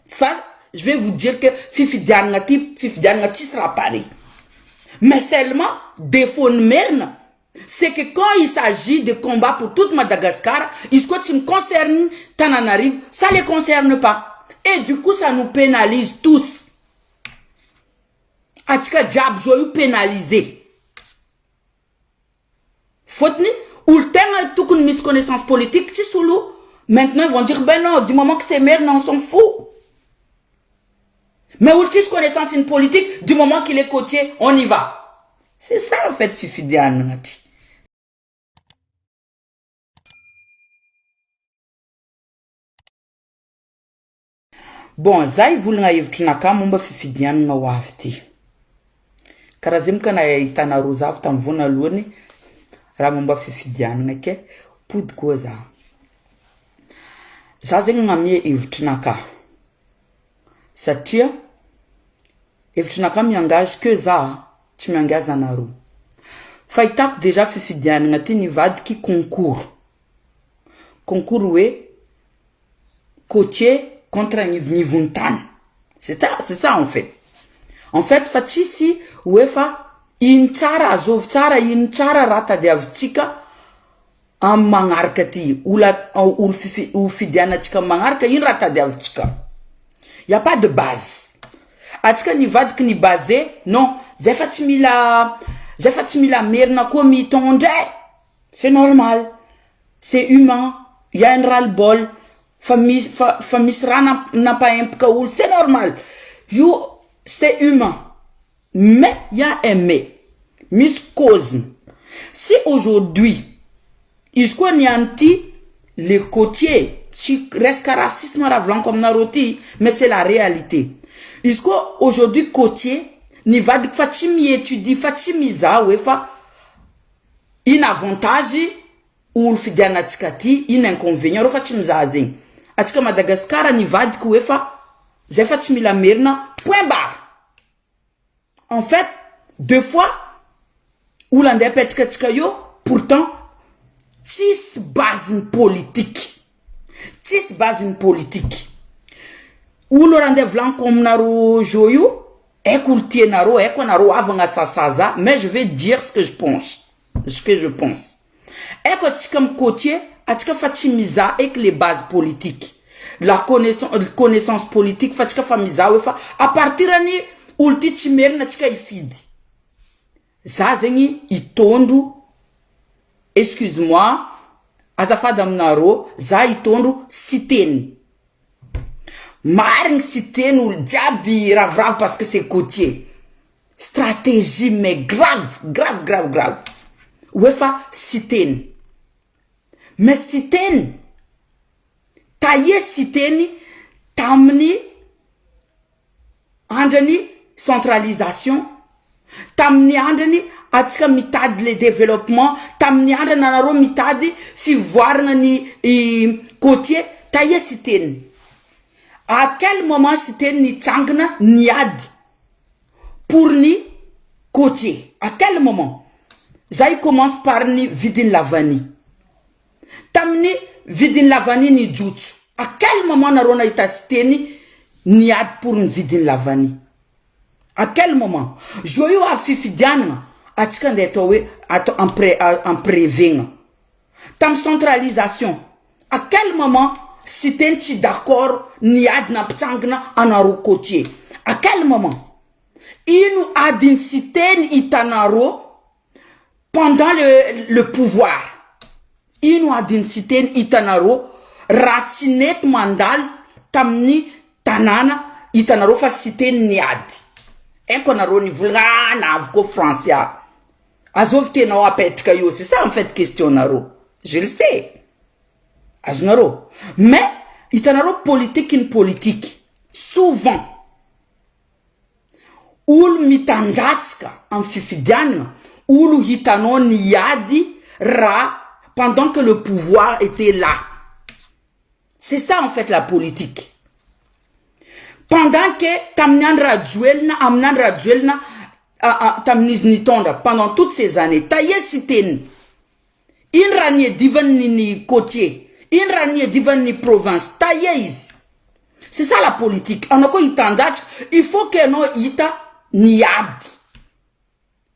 Ça, je vais vous dire que Fifi Diangati sera pareil. Mais seulement, défaut merne, c'est que quand il s'agit de combat pour toute Madagascar, ce qui me concerne, Tananarive, ça ne les concerne pas. Et du coup, ça nous pénalise tous. Atika diable, je vais pénaliser. Faut-il, ou le temps, toute une misconnaissance politique, si sous l'eau, maintenant ils vont dire, ben non, du moment que c'est merde, non, on s'en fout. Mais ultis connaissance une politique, du moment qu'il est côtier, on y va. C'est ça en fait, Fifi Diangati. Bon, zay voulanga hevitrinaka momba Fifi Diangana ho avy ty. Karaha zay moka na hitanareo zavy tamin'ny vonalohany raha momba Fifi Diangana ke pody koa za. Za zegny gn'ame hevitrinaka. Satria hevitrinaka miangage que za tsy miangaza anareo. Fahitako déjà Fifi Diangana ty nivadiky concours. Concours hoe côtier contre Nivuntane. C'est ça en fait. En fait, fatisi UEFA inchara azov tsara inchara rata de avtsika am mangaraka ty ou Fifi Diangana mangaraka in rata de avtsika. Y a pas de base. Atsika nivadiky ni basé non, zay fa tsy mila merina koa mitondra. C'est normal. C'est humain. Il y a un ras-le-bol. Famille n'a pas un pkaoul, c'est normal. C'est humain. Mais il y a un mais. Miss cause. Si aujourd'hui, il y a les côtiers, qui reste racisme ravlant comme naroti, mais c'est la réalité. Aujourd'hui, côtier, ni va de Fatimi étudie, Fatimi za, wefa, in avantage, ou le fidanatikati, in inconvénient, ou Fatimi za zing. Atika Madagascar ni vadi kuefa Zefatimi la merna point barre. En fait, deux fois ou l'andé petka yo pourtant tis base politique. Tis base politique. Ou l'andé vlan comme naro joyo écoutez naro naro avant sasaza mais je vais dire ce que je pense. Ce que je pense. Écoutez comme côtier atika fatimiza avec les bases politiques. La connaissance politique fatika famiza wefa à partir ani ultitimel na tika ifidi. Zazengi itondu excuse-moi azafada mnaro za itondu siten. Maring siten ou diabi ravrav parce que c'est côtier. Stratégie mais grave. Wefa siten. Mais siten taillé siteni tamni andani centralisation tamni andani atika mitad le développement tamni andani naro mitadi fi voir ni côtier taillé siteni. À quel moment siteni ni tsangna niad pour ni côtier? À quel moment? Zai commence par ni vidin lavani. Tamni vidin lavani ni jutsu. À quel moment narona itasiteni niad pour une vidin lavani? À quel moment? Joyo a Fifi Diangana atika ndetowe en préving. Tam centralisation. À quel moment sitenti d'accord niad na ptangna anaro côtier? À quel moment? Inu adin siteni itanaro pendant le pouvoir. Inu adin siten itanaro ratinet mandal tamni tanana itanaro fa siten niad. Enkonaro ni vulgana avko français. Azovte na wapetka yo. C'est ça en fait question naro. Je le sais. Aznaro. Mais itanaro politique in politique. Souvent. Ul mitandatska en Fifi Diangana. Ulu hitanon niadi ra pendant que le pouvoir était là. C'est ça en fait la politique. Pendant que tamnandra djuelna amnandra djuelna tamniznitondra pendant toutes ces années taye siten in ranie divan ni côtier in ranie divan ni province taye C'est ça la politique. On a quoi il faut que nous ita niad.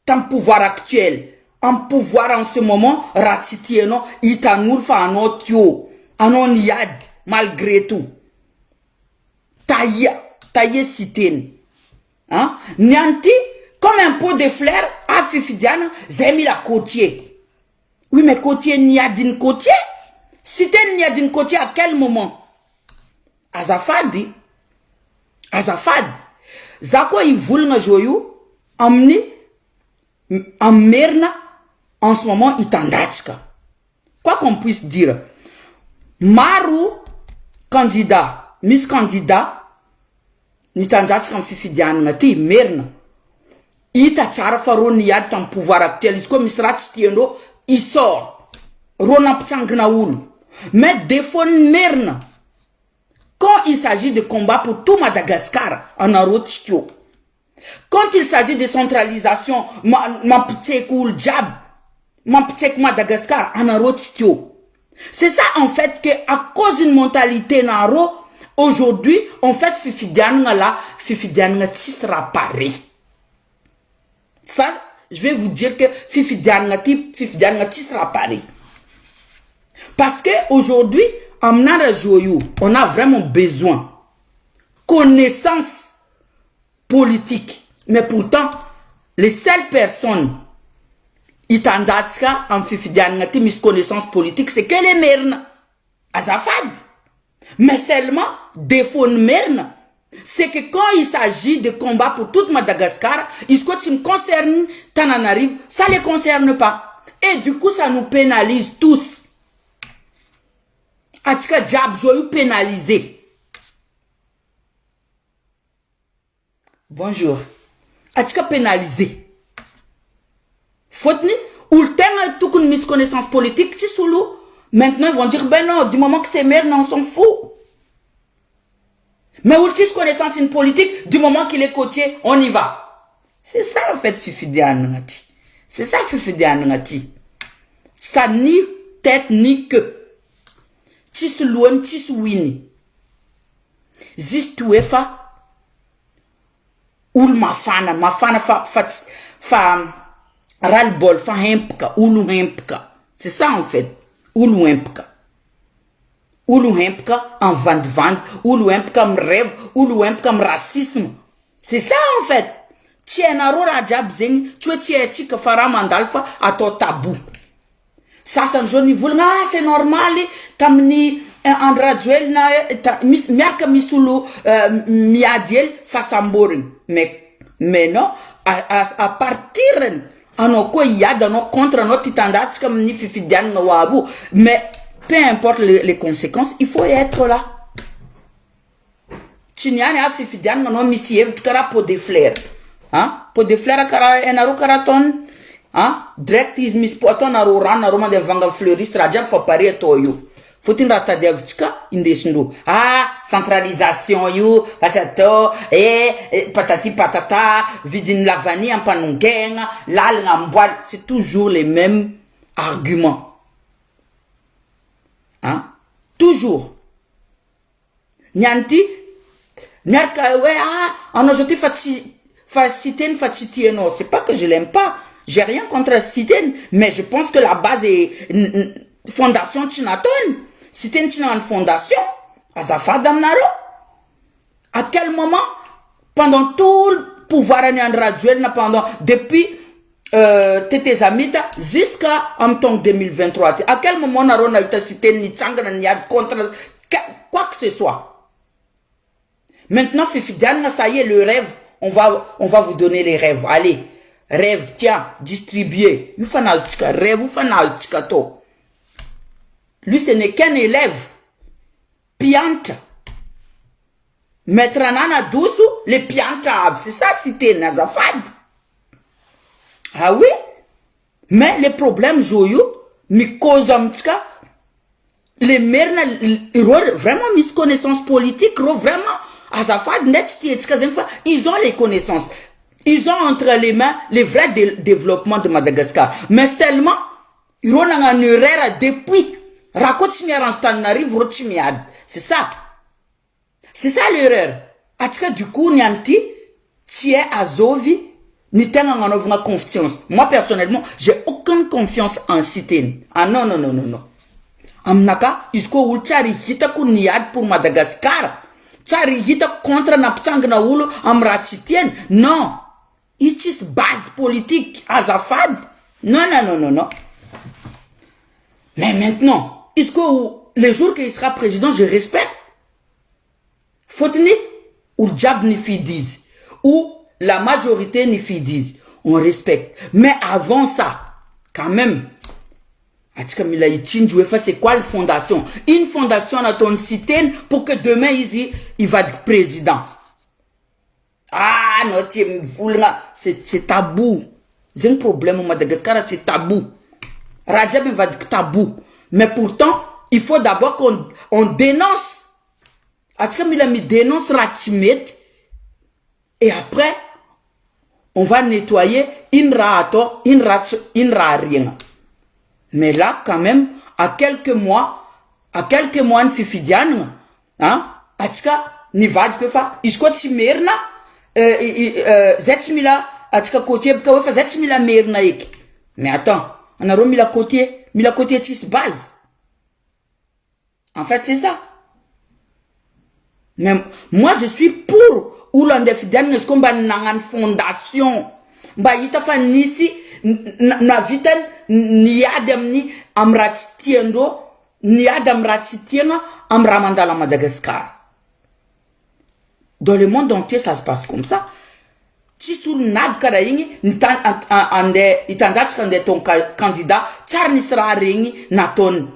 Tant pouvoir actuel, en pouvoir en ce moment, ratitier non, ita nous fa un tio, anon niad malgré tout. Taille cité. Hein? Nianti comme un pot de fleurs à Fifidiane, zemi la côtier. Oui mais côtier niadine côtier. Cité niadine côtier à quel moment? Azafadi, Zako il voulait me joyou, amener en merna, en ce moment, il t'endatska. Quoi qu'on puisse dire, Maru, candidat, Miss candidat, ni t'endatska en fifidiane, nati, merna. Il t'a tsara faro ni yad ton pouvoir actuel, il comme misrat stiendo, il sort. Rona ptsangna oul. Mais défon merna. Quand il s'agit de combat pour tout Madagascar, on a rotistio. Quand il s'agit de centralisation, ma petite cool jab, ma petite Madagascar, on a rotistio. C'est ça en fait que à cause d'une mentalité naro, aujourd'hui, en fait, Fifidiane sera pareil. Ça, je vais vous dire que Fifidiane sera pareil. Parce que aujourd'hui, on a vraiment besoin connaissance politique. Mais pourtant, les seules personnes itandatska en fifidianati mis connaissance politique, c'est que les mernes. Azafad. Mais seulement, défaut de merne, c'est que quand il s'agit de combat pour toute Madagascar, ce qui me concerne, Tananarive, ça ne les concerne pas. Et du coup, ça nous pénalise tous. Atika Diab joyeux pénalisé. Bonjour. Atika pénalisé. Faute-ni, ou le temps tout une misconnaissance politique, si sous l'eau. Maintenant, ils vont dire, ben non, du moment que c'est mère, non, on s'en fout. Mais où tu connaissance une politique, du moment qu'il est côtier, on y va. C'est ça, en fait, Fifidiane Ngati. C'est ça, Fifidiane Ngati. Ça ni tête, ni queue. Tis loin, tis wini. Zis tuefa. Oul mafana fa ras-le-bol, fa hempka, oulou hempka. C'est ça en fait. Oulou hempka. Oulou hempka en vente, oulou hempka me rêve, oulou hempka me racisme. C'est ça en fait. Tiens na rora jab zeng, tu es tika fara mandalfa à ton tabou. Ça, c'est un jeune c'est normal, tamni en graduel na miaka misulu miadiel ça s'amborin. Mais non, à partir en quoi il y a dans nos contre notre titandats comme ni fifidian wavu, mais peu importe les conséquences, il faut y être là. Tinyani a fifidian non misiev tukara pour des fleurs, hein? Pour des fleurs kara enaru karaton. Hein? Direct is mis poton na roma de vanga fleuriste rajab fa pari toyo. Faut-il rata devchka indeshindo. Ah, centralisation you, kachato, patati patata, vidin lavani en panungenga, lal ngambwal, c'est toujours les mêmes arguments. Hein? Toujours. Nyanti, nyarka ouais, on a jeté faciten non, c'est pas que je l'aime pas. J'ai rien contre Citen, mais je pense que la base est fondation Chinaton. Citen China une fondation. Azafadam Naro. À quel moment, pendant tout le pouvoir pendant depuis Tété Zamita jusqu'à en 2023, à quel moment Naro n'a été Citen ni Tsangana ni contre quoi que ce soit. Maintenant, Fifidiane, ça y est, le rêve, on va vous donner les rêves. Allez. Rêve, tiens, distribué. Lui, ce n'est qu'un élève. Piante. Maître Nana Doussou, les piantaves. C'est ça, c'était Nazafad. Ah oui? Mais les problèmes, joyeux, mi causent les mères, vraiment, misconnaissance politique, vraiment, Azafad, ils ont les connaissances. Ils ont entre les mains les vrais développements de Madagascar. Mais seulement, ils ont un erreur depuis. C'est ça. C'est ça l'erreur. En tout cas, du coup, Nyanti, tu es à Zovi, ni t'as confiance. Moi, personnellement, j'ai aucune confiance en Cité. Ah non, non, non, non, non. Amnaka, isko ulchari hita kuniad pour Madagascar. Chari hita contre Napchangna Ulu amratitien. Non. It is base politique, Azafad. Non, non, non, non, non. Mais maintenant, le jour qu'il sera président, je respecte. Faut-il ou le diable ni fidise, ou la majorité ni fidise, on respecte. Mais avant ça, quand même, c'est quoi la fondation? Une fondation à ton cité pour que demain il va être président. Ah, non, c'est tabou. J'ai un problème au Madagascar, c'est tabou. Rajab va être tabou. Mais pourtant, il faut d'abord qu'on dénonce. Il dénonce Ratimet. Et après, on va nettoyer rien. Mais là, quand même, à quelques mois, de Fifidiane, hein, atika, ni vad que fa, isko timerna, zetimila, atika côté, parce que zetimila merna ek. Mais attends, on a remis la côté tis base. En fait, c'est ça. Mais moi, je suis pour Oulande Fidiane, est-ce qu'on va une fondation? Bah, il t'a fait nisi, na viten, ni adam ni amratitiendo, ni adam ratitiena, amramandala Madagascar. Dans le monde entier, ça se passe comme ça. Si sur nav karaïni, itandat kande ton candidat, tchar ni sera ringi naton,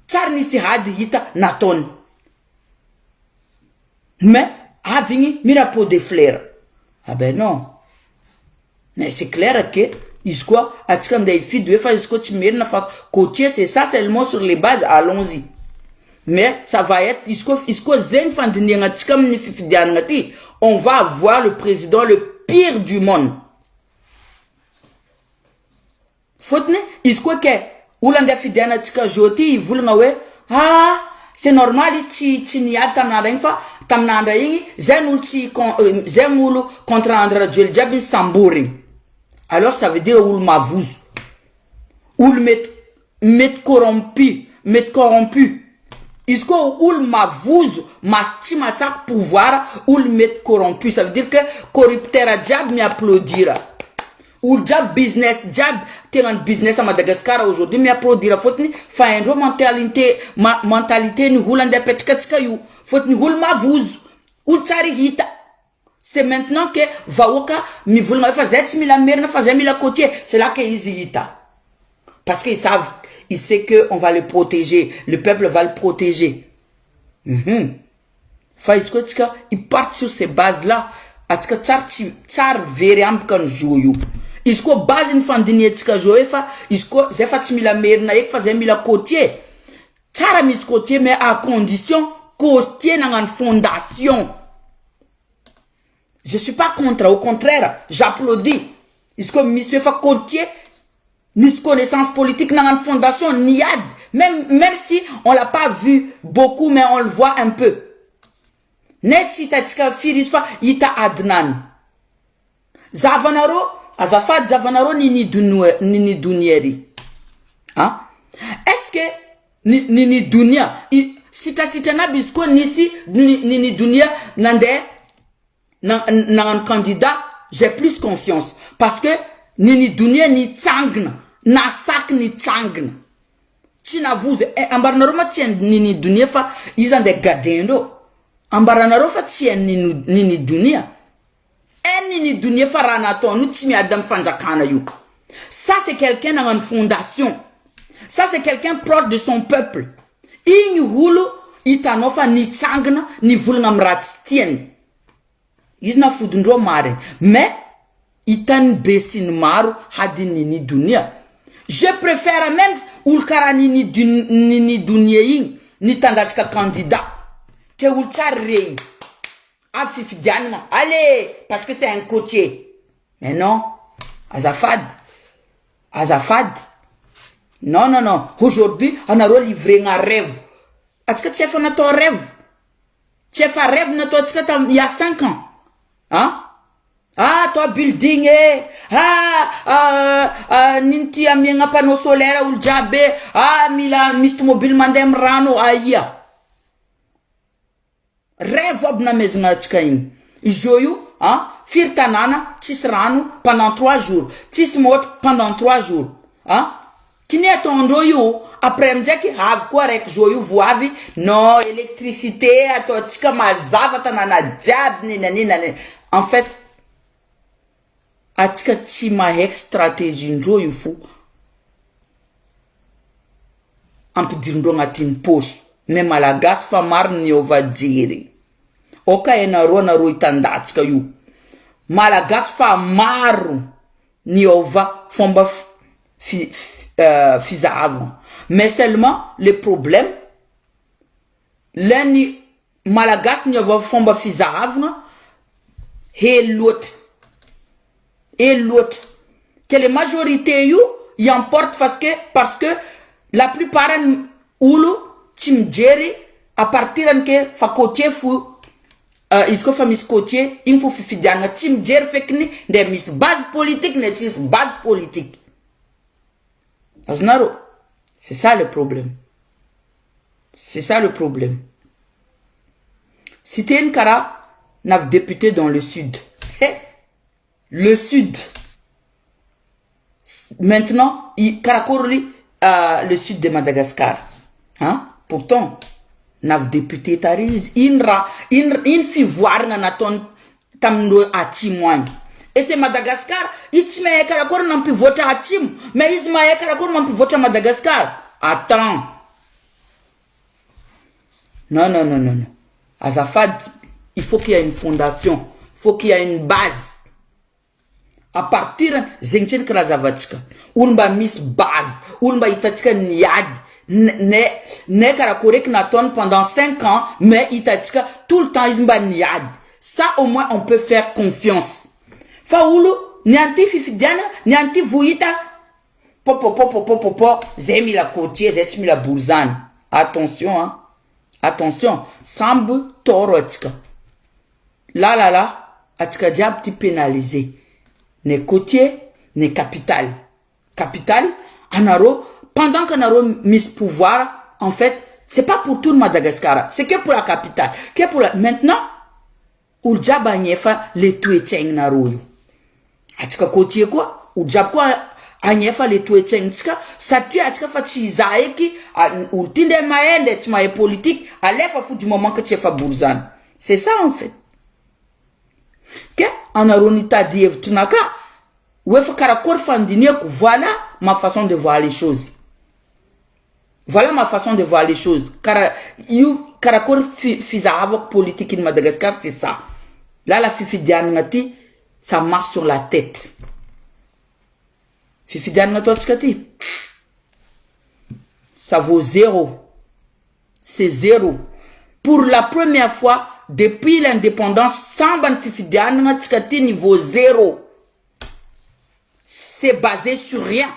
tchar ni si had yita naton. Mais, avini, mirapo de fleurs. Ah ben non. Mais c'est clair que, quoi, à ce qu'on a fait deux fois, ce que tu mets na fa côté, c'est ça seulement sur les bases, allons-y. Mais, ça va être, on va avoir le président le pire du monde. Faut-il, que, Oulanda Fidiana Tika Joti, ah, c'est normal, tu n'y as pas tamnanda yingi zenulu contre Andra Djel Djabin Sambouri. Alors ça veut dire ou mavouz ou met corrompu. Isko ou mavouz mastima sak pouvoir ou met corrompu. Ça veut dire que corrupteur à Djab me applaudira. Ou Djab business Djab t'es en business à Madagascar aujourd'hui me applaudira. Faut ni faire une mentalité ni houlande petkatka you. Faut ni houl mavouz ou hita. C'est maintenant que Vaoka mi voulma fazer 7 000 mer na fazer 1000 côtier. C'est là que ils hita. Parce qu'ils savent, ils savent que on va le protéger, le peuple va le protéger. Faïskotka, ils partent sur ces bases là. Atka tsar veriam kan joyo. Isko base une fandini tika joefa, isko zefati 1000 mer na ek fazer 1000 côtier. Tsara mis côtier mais à condition côtier dans une fondation. Je suis pas contre, au contraire, j'applaudis. Est-ce que monsieur fait côtier, ni connaissance politique dans une fondation, niad, même si on l'a pas vu beaucoup, mais on le voit un peu. Neti tatika firis fa ita adnan. Zavanaro, azafad zavanaro ni dunieri. Hein? Est-ce que ni dunia, si ta na bisko nisi ni dunia nande dans un candidat, j'ai plus confiance. Parce que, ni dunia ni tsangna, na sak ni tsangna. Tina vous, ambaranaroma tien ni dunia fa, ils ont des gadendo. Ambaranaro fa tien ni dunia. Ni dunia fa ranaton, nous timi adam fanjakana you. Ça c'est quelqu'un dans une fondation. Ça c'est quelqu'un proche de son peuple. Ini hulu, itanofa ni tsangna, ni vulngamrat tien. Ils n'ont pas mare. Mais, ils t'ont baissé maru hadini ni dunia. Je préfère même ulkarani ni dunia ni tandatika candidat que ulkarei. Afifi dianma. Allez, parce que c'est un côtier. Mais non, Azafad. Non. Aujourd'hui, on a livré un rêve. Est-ce que tu as fait ton rêve? Chef a rêve na toi il y a 5 ans. Hein? Ah, toi building ninti amienga panneau solaire ou jabe, mila mist mobile mandem rano aya. Rêve obna mezna tskain. Joyou, firtanana, tis rano pendant 3 jours. Tis mot pendant 3 jours. Qui n'est ton doyou, après me dire qu'il a quoi avec joyou voavi, non, électricité, à toi, tika mazava, tanana jab, nani. En fait, atika ti mahek stratégie njoyou fou. On peut dire qu'on a une pause. Mais malagat famar ni ova dire. Oka ena ro itandatika yu. Malagat famar ni ova fomba fizavon. Mais seulement le problème, l'ani malagas ni ova fomba fizavon, et l'autre. Que les majorités y emportent parce que la plupart oulu timjeri à partir que fa côté fou isko famis côté il faut fidiana timjeri fekni des mis base politique ne tis base politique. Aznaro, c'est ça le problème. Si t'es une cara n'a député dans le sud. Le sud. Maintenant, il caracorli le sud de Madagascar. Pourtant, n'a député Tariz, in fi voir naton tamdo à Timouane. Et c'est Madagascar, il me caracor n'a pu voter à Tim, mais il m'a caracor n'a pu voter à Madagascar. Attends. Non. Azafad, il faut qu'il y ait une fondation, il faut qu'il y ait une base. À partir zengchen krasavatka, unba mis base, unba itatika niad, ne karakorek naton pendant 5 ans, mais itatika tout le temps ismba niad. Ça au moins on peut faire confiance. Faoulu, nianti fifidiana, nianti vuita, popo, zemi la côtier, zemi la bouzane. Attention, attention, sambu torotka. Là, atika diab ti pénalisé. Ne côtier, ne capital. Capital, anaro, pendant qu'anaro mis pouvoir, en fait, c'est pas pour tout le Madagascar, c'est que pour la capitale. Que pour la... Maintenant, ou djaba nyefa les tueteng naro. Atika côtier quoi? Ou djab quoi? Anyefa les tueteng tika, sati atika fati zaeki, ou tinde maende, timae politique, à l'efa fou du moment que tu es fa bourzane. C'est ça en fait. Que anaronita diev tunaka wefa karakor fandine voilà ma façon de voir les choses. Karakor fiza avec politique in Madagascar, c'est ça. Là la fifi dianati ça marche sur la tête. Fifi dianati ça vaut 0. C'est 0. Pour la première fois depuis l'indépendance, Samban Fifidiane niveau 0. C'est basé sur rien.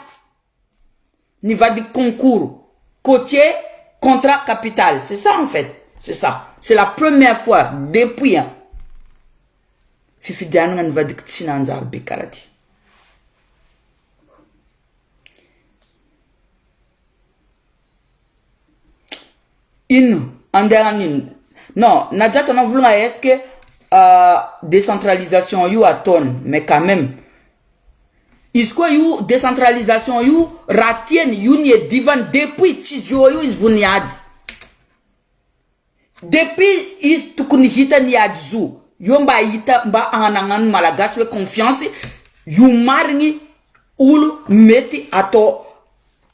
Niveau de concours. Côtier, contrat capital. C'est ça en fait. C'est ça. C'est la première fois depuis. Fifidiane niveau de Tinanzar Bikarati. Non, Nadja, on a voulu est-ce que décentralisation you a ton, mais quand même. Est-ce que you décentralisation you ratien you ni divan depuis tijo you is vuniad. Depuis is tukunihita ni adzu. Yomba ita mba anangan malagas we confiance you marni ulu meti ato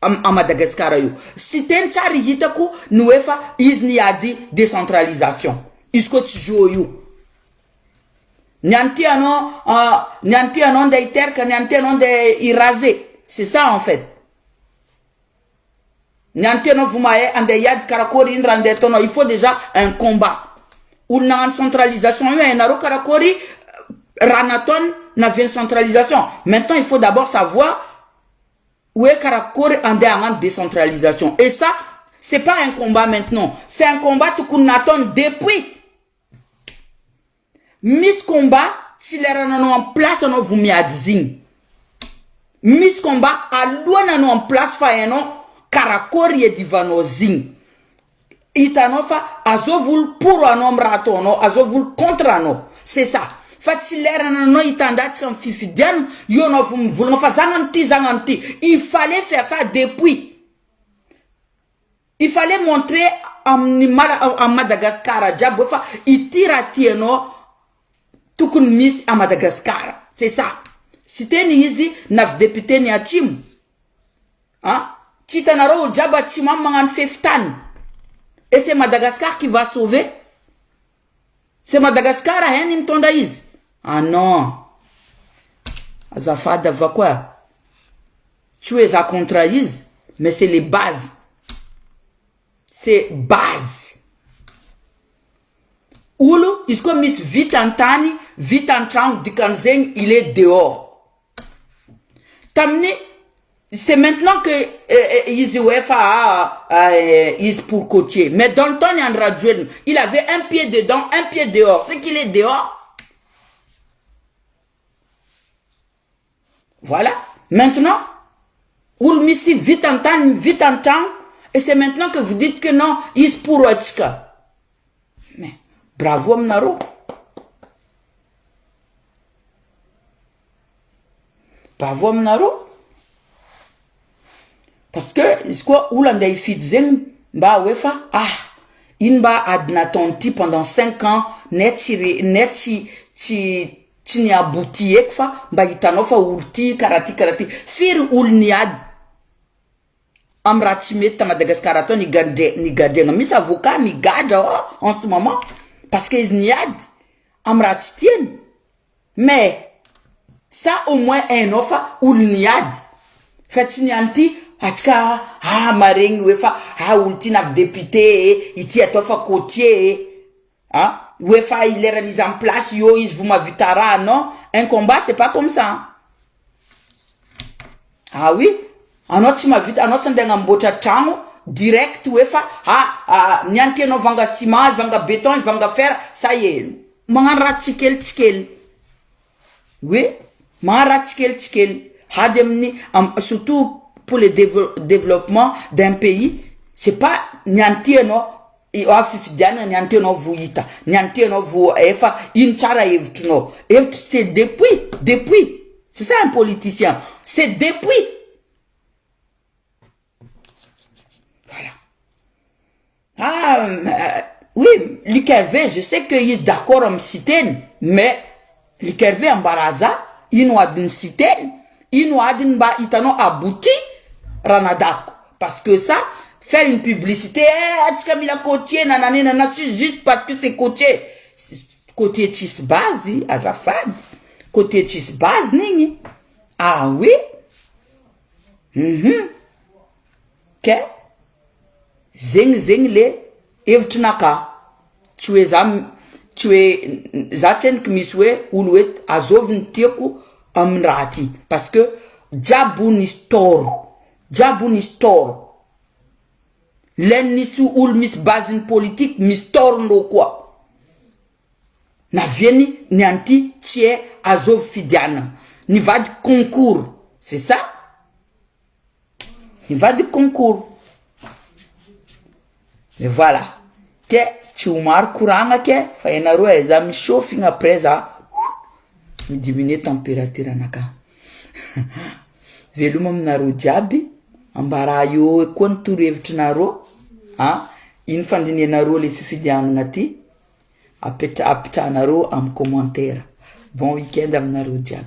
a Madagascar yo. Si ten chari hitaku nuefa is ni adi décentralisation. Isko tijo yo. Nyanti anon de iterka, nyanti anon de irasé. C'est ça en fait. Nyanti anon fumae ande yad karakori inrande tono. Il faut déjà un combat. Ou na centralisation yo enaro karakori ranaton na vien centralisation. Maintenant il faut d'abord savoir où est Karakor en décentralisation. Et ça, c'est pas un combat maintenant. C'est un combat que nous attendons depuis. Miss combat si l'erreur en place on vous mi adzing Miss combat à loin en place fa eno karakori et divano zing itanofa azovul pour un homme ratono azovul contre no c'est ça fatilera no itanda tram fifidian yo no vul fa zanganti il fallait faire ça depuis il fallait montrer à Madagascar Djabofa il tira tieno tout qu'une miss à Madagascar c'est ça si t'es ici naf député ni atim hein titanaro Djaba timam mangan feftan. Et c'est Madagascar qui va sauver. C'est Madagascar à Henin Tondaïs. Ah non. Azafada va quoi? Tu es à contraïs, mais c'est les bases. C'est base. Oulu, il comme Miss Vitantani, Vitantrang, Dikanzeng, il est dehors. Tamni, c'est maintenant que ils pour coacher. Mais dans le temps, il avait un pied dedans, un pied dehors. C'est qu'il est dehors. Voilà. Maintenant, Oulmissi vite en temps. Et c'est maintenant que vous dites que non, ils pour Otska. Mais bravo, Mnaro. Bravo, Mnaro. Parce que, ce quoi, Oulanda y fitzen, ba wefa, inba adnatonti pendant 5 ans, ti ni abouti ekfa, ba itanofa ulti, karati, fir ulniad, amratime ta Madagascar, ni gade, mis avocat, ni gade, en ce moment, parce que ils niad, amratitien. Mais, ça au moins un ofa, ulniad. Faitinyanti, Atka, maring wefa, ultina député, iti atofa côtier, wefa il est réalisé en place, yo is vous m'avitara, non? Un combat, c'est pas comme ça. Ah oui? Un autre m'avita, un autre s'endengambota tango, direct wefa, niante no vanga ciment, vanga béton, vanga fer, ça y est. Mangara tikel. Oui? Mangara tikel. Hademni, surtout, pour le développement d'un pays, c'est pas niantino et oafifidiana niantino vuita niantino vu efa inchara evtuno c'est depuis c'est ça un politicien c'est depuis voilà oui l'Ikervé je sais qu'il est d'accord en citer mais l'Ikervé en baraza il nous a d'une citer il nous a d'une ba itano abouti Ranadako. Parce que ça, faire une publicité, Atkamila côtier, nanana, c'est juste parce que c'est côtier. Côtier tis base, azafad. Côtier tis base, nini. Ah oui? Que? Zeng le, evtunaka. Tu es zaten kmiswe, uluet, azovn tieku, amrati. Parce que, Djabouni store. L'ennisu ou mis bazin politique, mis torno quoi. Na vieni, nianti, tie, azov fidiana. Ni va de concours. C'est ça? Il va de concours. Et voilà. Que, tu umar courant que, fayenaro exam chauffing après ça. Me diminuer température anaka. Velumam naro jabi. Ambara yo kontour evitnaro in fandini naro le fifidiana ti apeta naro am commentaire bon week-end am naro diab